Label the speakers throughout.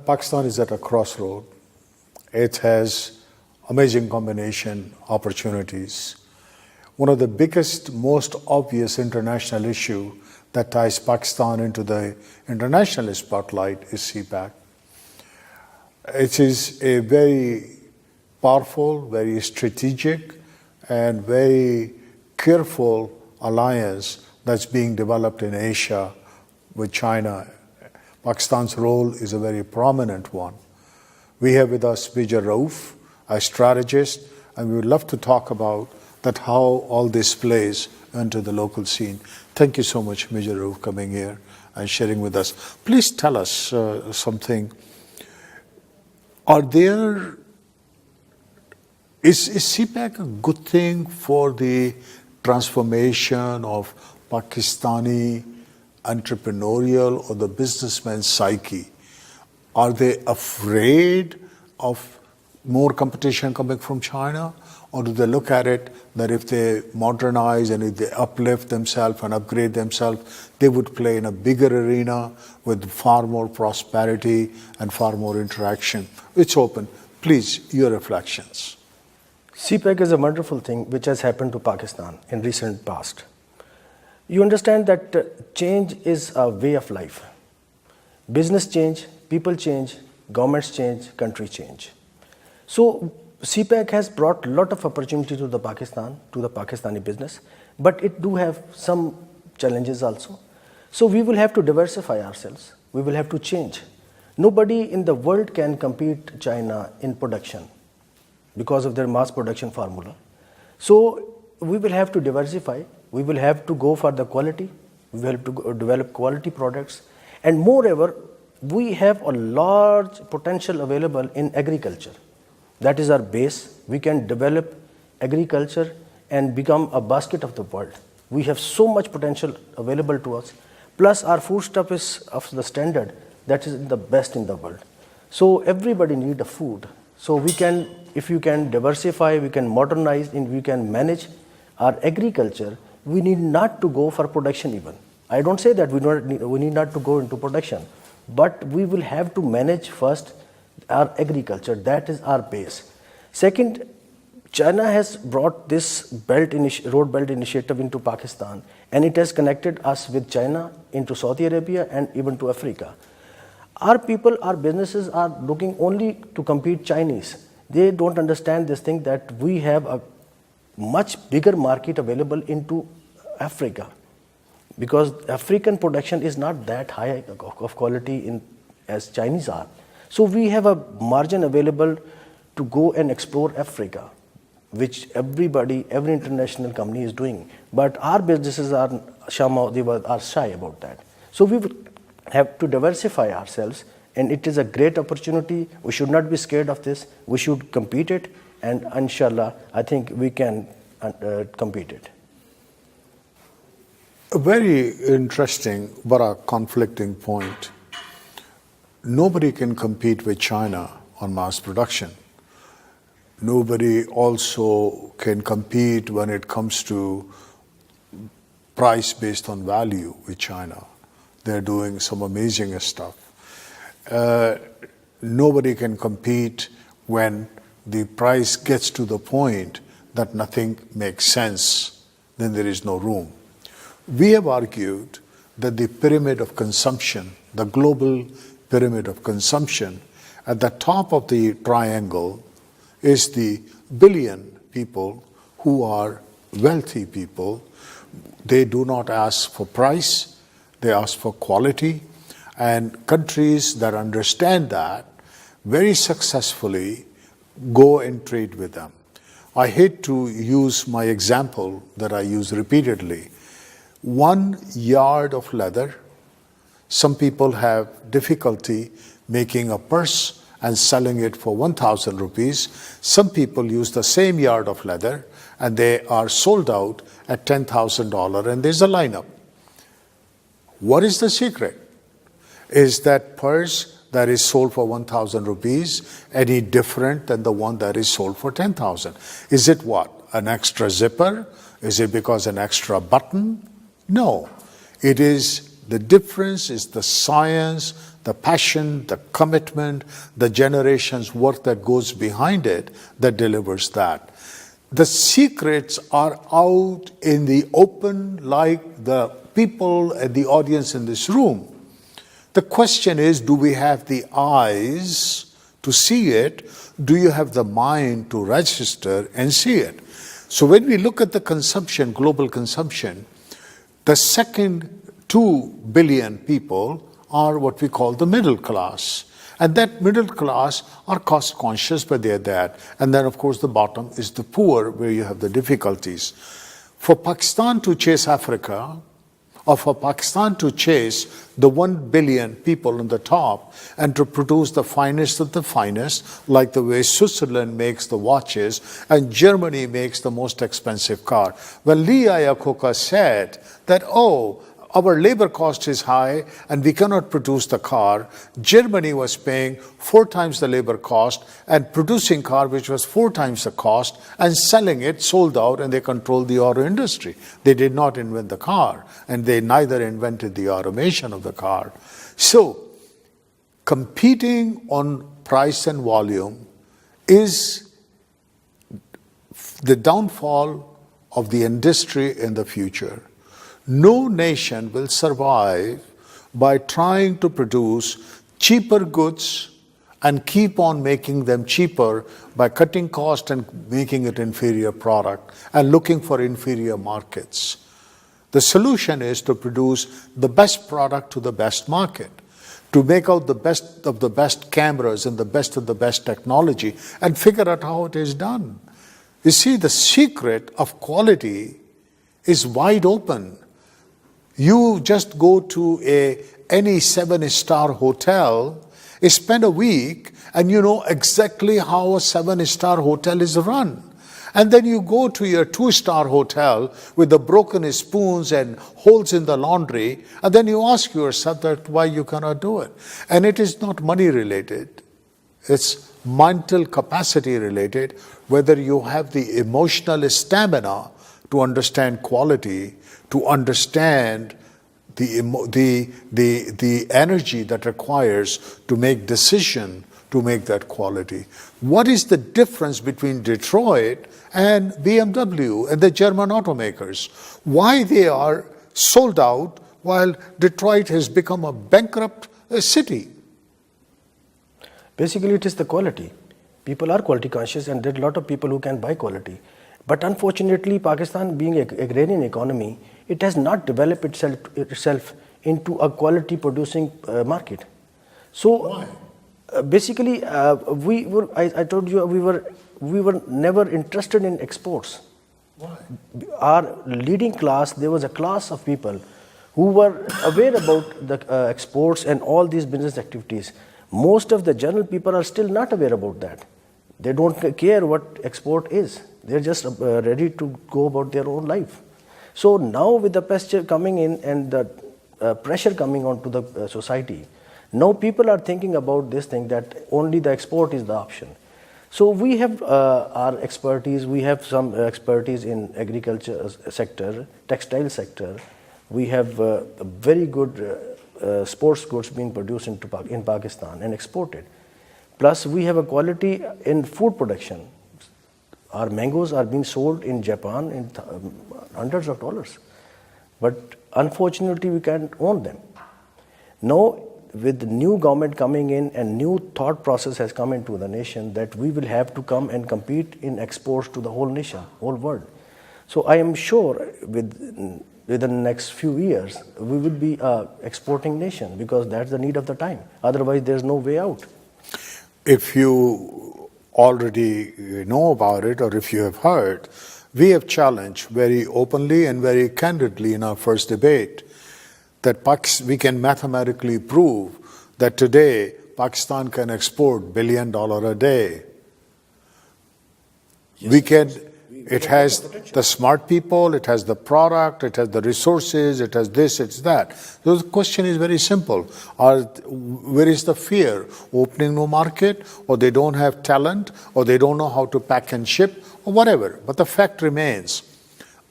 Speaker 1: Pakistan is at a crossroad. It has amazing combination opportunities. One of the biggest, most obvious international issue that ties Pakistan into the international spotlight is CPEC. It is a very powerful, very strategic, and very careful alliance that's being developed in Asia with China. Pakistan's role is a very prominent one. We have with us Major Rauf, a strategist, and we would love to talk about that how all this plays into the local scene. Thank you so much, Major Rauf, coming here and sharing with us. Please tell us something. Is CPEC a good thing for the transformation of Pakistani entrepreneurial or the businessman's psyche? Are they afraid of more competition coming from China? Or do they look at it that if they modernize and if they uplift themselves and upgrade themselves, they would play in a bigger arena with far more prosperity and far more interaction? It's open. Please, your reflections.
Speaker 2: CPEC is a wonderful thing which has happened to Pakistan in recent past. You understand that change is a way of life. Business change, people change, governments change, country change. So CPEC has brought a lot of opportunity to the Pakistani business, but it do have some challenges also. So we will have to diversify ourselves. We will have to change. Nobody in the world can compete China in production because of their mass production formula. So we will have to diversify. We will have to go for the quality. We will have to develop quality products. And moreover, we have a large potential available in agriculture. That is our base. We can develop agriculture and become a basket of the world. We have so much potential available to us. Plus our foodstuff is of the standard that is the best in the world. So everybody needs a food. So we can, if you can diversify, we can modernize, and we can manage our agriculture. We need not to go for production even. I don't say that we need not to go into production, but we will have to manage first our agriculture. That is our base. Second, China has brought this road belt initiative into Pakistan, and it has connected us with China into Saudi Arabia and even to Africa. Our people, our businesses are looking only to compete Chinese. They don't understand this thing that we have a much bigger market available into Africa, because African production is not that high of quality as Chinese are. So we have a margin available to go and explore Africa, which every international company is doing. But our businesses are shy about that. So we will have to diversify ourselves, and it is a great opportunity. We should not be scared of this. We should compete it, and inshallah, I think we can compete it.
Speaker 1: A very interesting but a conflicting point. Nobody can compete with China on mass production. Nobody also can compete when it comes to price based on value with China. They're doing some amazing stuff. Nobody can compete when the price gets to the point that nothing makes sense, then there is no room. We have argued that the pyramid of consumption, the global pyramid of consumption, at the top of the triangle is the billion people who are wealthy people. They do not ask for price, they ask for quality, and countries that understand that very successfully go and trade with them. I hate to use my example that I use repeatedly. 1 yard of leather, some people have difficulty making a purse and selling it for 1,000 rupees. Some people use the same yard of leather and they are sold out at $10,000, and there's a lineup. What is the secret? Is that purse that is sold for 1,000 rupees any different than the one that is sold for 10,000? Is it what? An extra zipper? Is it because an extra button? No. It is the difference is the science, the passion, the commitment, the generation's work that goes behind it that delivers that. The secrets are out in the open, like the people and the audience in this room. The question is, do we have the eyes to see it? Do you have the mind to register and see it? So when we look at the consumption, global consumption, the second 2 billion people are what we call the middle class. And that middle class are cost conscious, but they're that. And then, of course, the bottom is the poor, where you have the difficulties. For Pakistan to chase Africa, or for Pakistan to chase the 1 billion people on the top and to produce the finest of the finest, like the way Switzerland makes the watches and Germany makes the most expensive car. When Lee Iacocca said that, our labor cost is high and we cannot produce the car, Germany was paying 4 times the labor cost and producing car which was 4 times the cost and selling it sold out, and they controlled the auto industry. They did not invent the car, and they neither invented the automation of the car. So, competing on price and volume is the downfall of the industry in the future. No nation will survive by trying to produce cheaper goods and keep on making them cheaper by cutting cost and making it inferior product and looking for inferior markets. The solution is to produce the best product to the best market, to make out the best of the best cameras and the best of the best technology and figure out how it is done. You see, the secret of quality is wide open. You just go to any 7-star hotel, spend a week, and you know exactly how a 7-star hotel is run. And then you go to your 2-star hotel with the broken spoons and holes in the laundry, and then you ask yourself that why you cannot do it. And it is not money related. It's mental capacity related, whether you have the emotional stamina to understand quality, to understand the energy that requires to make decision to make that quality. What is the difference between Detroit and BMW and the German automakers? Why they are sold out while Detroit has become a bankrupt city?
Speaker 2: Basically, it is the quality. People are quality conscious, and there are a lot of people who can buy quality. But unfortunately, Pakistan being an agrarian economy, it has not developed itself into a quality producing market. So,
Speaker 1: why?
Speaker 2: Basically, I told you, we were never interested in exports.
Speaker 1: Why?
Speaker 2: Our leading class, there was a class of people who were aware about the exports and all these business activities. Most of the general people are still not aware about that. They don't care what export is. They're just ready to go about their own life. So now with the pressure coming in and the pressure coming onto the society, now people are thinking about this thing that only the export is the option. So we have our expertise. We have some expertise in agriculture sector, textile sector. We have very good sports goods being produced in Pakistan and exported. Plus we have a quality in food production. Our mangoes are being sold in Japan in hundreds of dollars. But unfortunately, we can't own them. Now, with the new government coming in and new thought process has come into the nation that we will have to come and compete in exports to the whole nation, whole world. So I am sure within the next few years, we will be an exporting nation because that's the need of the time. Otherwise, there's no way out.
Speaker 1: If you already know about it, or if you have heard, we have challenged very openly and very candidly in our first debate that we can mathematically prove that today Pakistan can export $1 billion a day. Yes, it has the smart people, it has the product, it has the resources, it has this, it's that. So the question is very simple. Where is the fear? Opening no market, or they don't have talent, or they don't know how to pack and ship, or whatever. But the fact remains,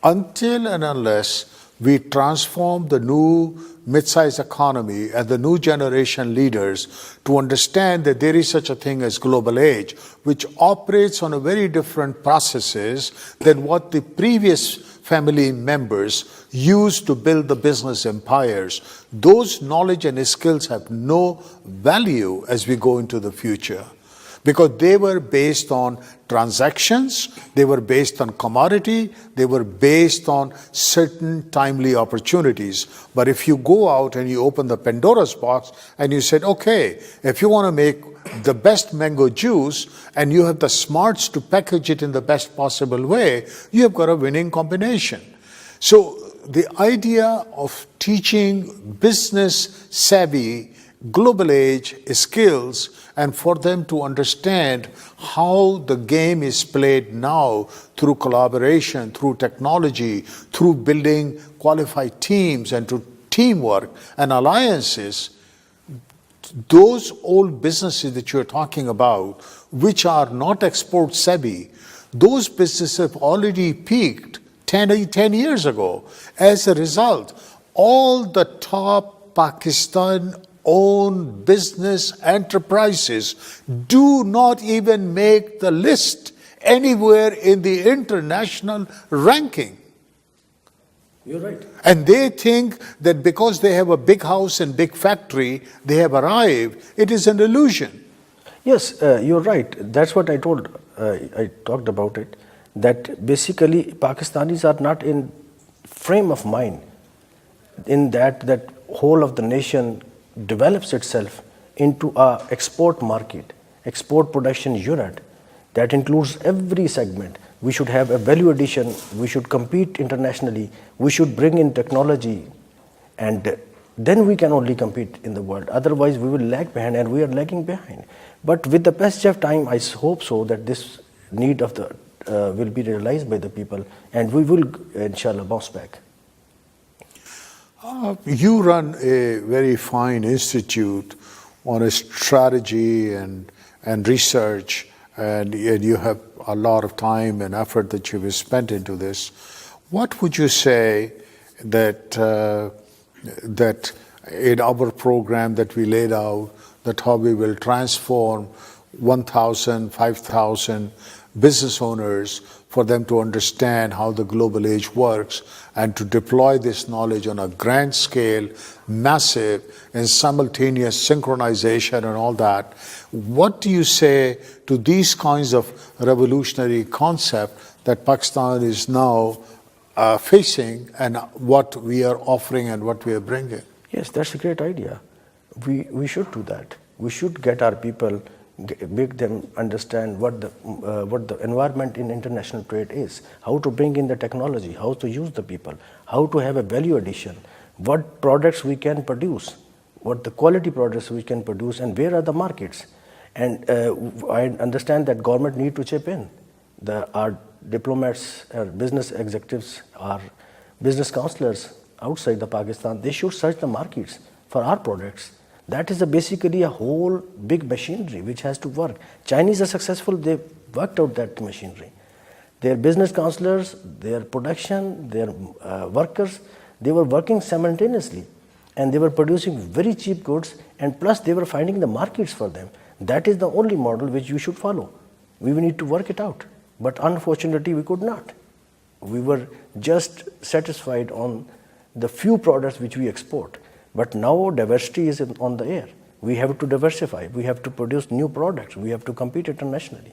Speaker 1: until and unless we transform the new mid-sized economy and the new generation leaders to understand that there is such a thing as global age, which operates on a very different processes than what the previous family members used to build the business empires. Those knowledge and skills have no value as we go into the future, because they were based on transactions, they were based on commodity, they were based on certain timely opportunities. But if you go out and you open the Pandora's box and you said, okay, if you want to make the best mango juice and you have the smarts to package it in the best possible way, you have got a winning combination. So the idea of teaching business savvy, global age skills, and for them to understand how the game is played now through collaboration, through technology, through building qualified teams and through teamwork and alliances, those old businesses that you're talking about, which are not export savvy, those businesses have already peaked 10 years ago. As a result, all the top Pakistan-owned business enterprises do not even make the list anywhere in the international ranking.
Speaker 2: You're right.
Speaker 1: And they think that because they have a big house and big factory, they have arrived. It is an illusion.
Speaker 2: Yes, you're right. That's what I told. I talked about it. That basically Pakistanis are not in frame of mind in that whole of the nation develops itself into a export market, export production unit that includes every segment. We should have a value addition, we should compete internationally, we should bring in technology, and then we can only compete in the world. Otherwise we will lag behind, and we are lagging behind. But with the passage of time, I hope so that this need of the will be realized by the people, and we will inshallah bounce back.
Speaker 1: You run a very fine institute on a strategy and research, and you have a lot of time and effort that you've spent into this. What would you say that that in our program that we laid out, that how we will transform 1,000, 5,000 business owners for them to understand how the global age works and to deploy this knowledge on a grand scale, massive and simultaneous synchronization and all that. What do you say to these kinds of revolutionary concepts that Pakistan is now facing, and what we are offering and what we are bringing?
Speaker 2: Yes, that's a great idea. We should do that. We should get our people, make them understand what the environment in international trade is, how to bring in the technology, how to use the people, how to have a value addition, what products we can produce, what the quality products we can produce, and where are the markets. And I understand that government need to chip in. Our diplomats, our business executives, our business counselors outside the Pakistan, they should search the markets for our products. That is basically a whole big machinery which has to work. Chinese are successful, they worked out that machinery. Their business counselors, their production, their workers, they were working simultaneously, and they were producing very cheap goods, and plus they were finding the markets for them. That is the only model which you should follow. We will need to work it out. But unfortunately, we could not. We were just satisfied on the few products which we export. But now diversity is on the air. We have to diversify. We have to produce new products. We have to compete internationally.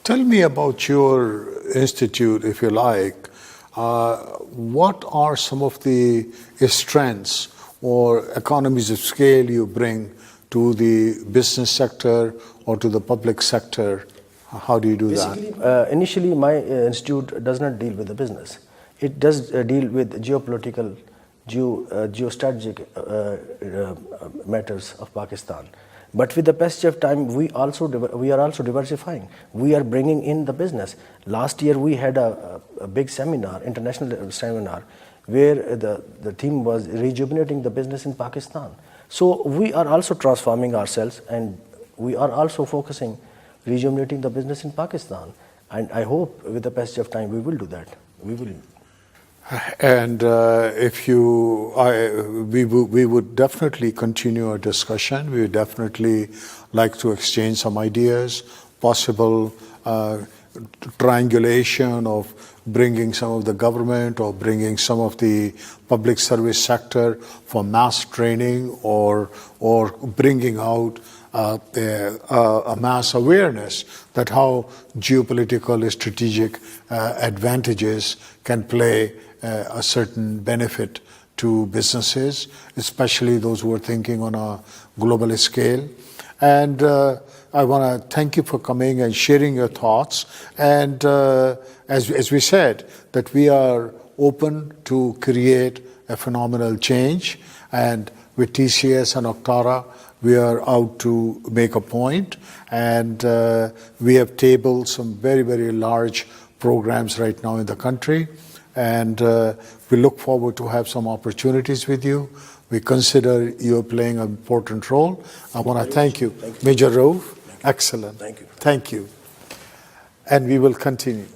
Speaker 1: Tell me about your institute, if you like. What are some of the strengths or economies of scale you bring to the business sector or to the public sector? How do you do that?
Speaker 2: Initially, my institute does not deal with the business. It does deal with geopolitical, geostrategic matters of Pakistan. But with the passage of time, we are also diversifying. We are bringing in the business. Last year, we had a big seminar, international seminar, where the theme was rejuvenating the business in Pakistan. So we are also transforming ourselves, and we are also focusing rejuvenating the business in Pakistan. And I hope with the passage of time we will do that. We will.
Speaker 1: And we would definitely continue our discussion. We would definitely like to exchange some ideas, possible triangulation of bringing some of the government or bringing some of the public service sector for mass training or bringing out a mass awareness that how geopolitical strategic advantages can play a certain benefit to businesses, especially those who are thinking on a global scale. And I want to thank you for coming and sharing your thoughts. And as we said, that we are open to create a phenomenal change. And with TCS and Octara, we are out to make a point. And we have tabled some very, very large programs right now in the country. And we look forward to have some opportunities with you. We consider you playing an important role. I want to thank you. Major Rauf, excellent.
Speaker 2: Thank you.
Speaker 1: Thank you. And we will continue.